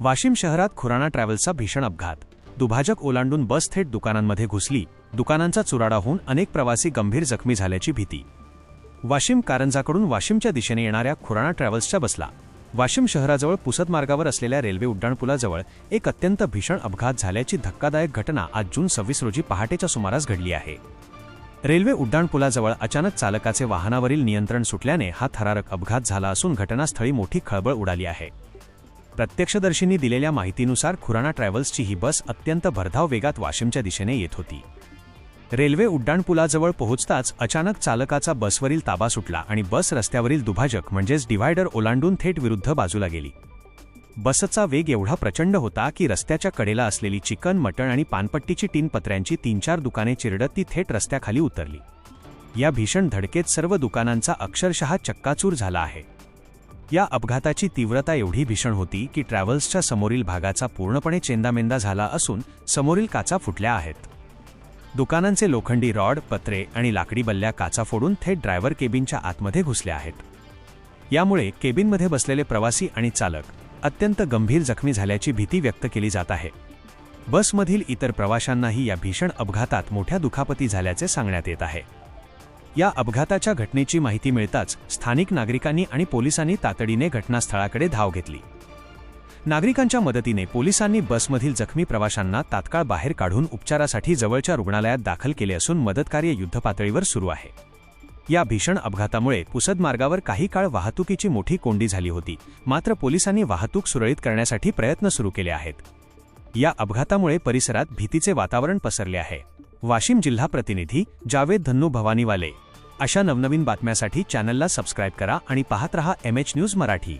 वाशिम शहरात खुराणा ट्रॅव्हल्सचा भीषण अपघात. दुभाजक ओलांडून बस थेट दुकानांमध्ये घुसली. दुकानांचा चुराडा होऊन अनेक प्रवासी गंभीर जखमी झाल्याची भीती. वाशिम कारंजाकडून वाशिमच्या दिशेने येणाऱ्या खुराणा ट्रॅव्हल्सच्या बसला वाशिम शहराजवळ पुसद मार्गावर असलेल्या रेल्वे उड्डाणपुलाजवळ एक अत्यंत भीषण अपघात झाल्याची धक्कादायक घटना आज जून 26 रोजी पहाटेच्या सुमारास घडली आहे. रेल्वे उड्डाणपुलाजवळ अचानक चालकाचे वाहनावरील नियंत्रण सुटल्याने हा थरारक अपघात झाला असून घटनास्थळी मोठी खळबळ उडाली आहे. प्रत्यक्षदर्शींनी दिलेल्या माहितीनुसार खुराणा ट्रॅव्हल्सची ही बस अत्यंत भरधाव वेगात वाशिमच्या दिशेने येत होती. रेल्वे उड्डाणपुलाजवळ पोहोचताच अचानक चालकाचा बसवरील ताबा सुटला आणि बस रस्त्यावरील दुभाजक म्हणजेच डिव्हायडर ओलांडून थेट विरुद्ध बाजूला गेली. बसचा वेग एवढा प्रचंड होता की रस्त्याच्या कडेला असलेली चिकन, मटण आणि पानपट्टीची टीन पत्र्यांची 3-4 दुकाने चिरडत ती थेट रस्त्याखाली उतरली. या भीषण धडकेत सर्व दुकानांचा अक्षरशः चक्काचूर झाला आहे. या अपघाताची तीव्रता एवढी भीषण होती की ट्रॅव्हल्सच्या समोरील भागाचा पूर्णपणे चेंदामेंदा झाला असून समोरील काचा फुटल्या आहेत. दुकानांचे लोखंडी रॉड, पत्रे आणि लाकडी बल्ल्या काचा फोडून थेट ड्रायव्हर केबिनच्या आतमध्ये घुसल्या आहेत. यामुळे केबिनमध्ये बसलेले प्रवासी आणि चालक अत्यंत गंभीर जखमी झाल्याची भीती व्यक्त केली जात आहे. बसमधील इतर प्रवाशांनाही या भीषण अपघातात मोठ्या दुखापती झाल्याचे सांगण्यात येत आहे. या अपघाताच्या घटनेची माहिती मिळताच स्थानिक नागरिकांनी आणि पोलिसांनी तातडीने घटनास्थळाकडे धाव घेतली. नागरिकांच्या मदतीने पोलिसांनी बसमधील जखमी प्रवाशांना तात्काळ बाहेर काढून उपचारासाठी जवळच्या रुग्णालयात दाखल केले असून मदतकार्य युद्धपातळीवर सुरू आहे. या भीषण अपघातामुळे पुसद मार्गावर काही काळ वाहतुकीची मोठी कोंडी झाली होती, मात्र पोलिसांनी वाहतूक सुरळीत करण्यासाठी प्रयत्न सुरू केले आहेत. या अपघातामुळे परिसरात भीतीचे वातावरण पसरले आहे. वाशिम जिल्हा प्रतिनिधी जावेद धन्नू भवानीवाले. अशा नवनवीन बातम्यांसाठी चॅनलला सबस्क्राईब करा आणि पाहत रहा MH न्यूज मराठी.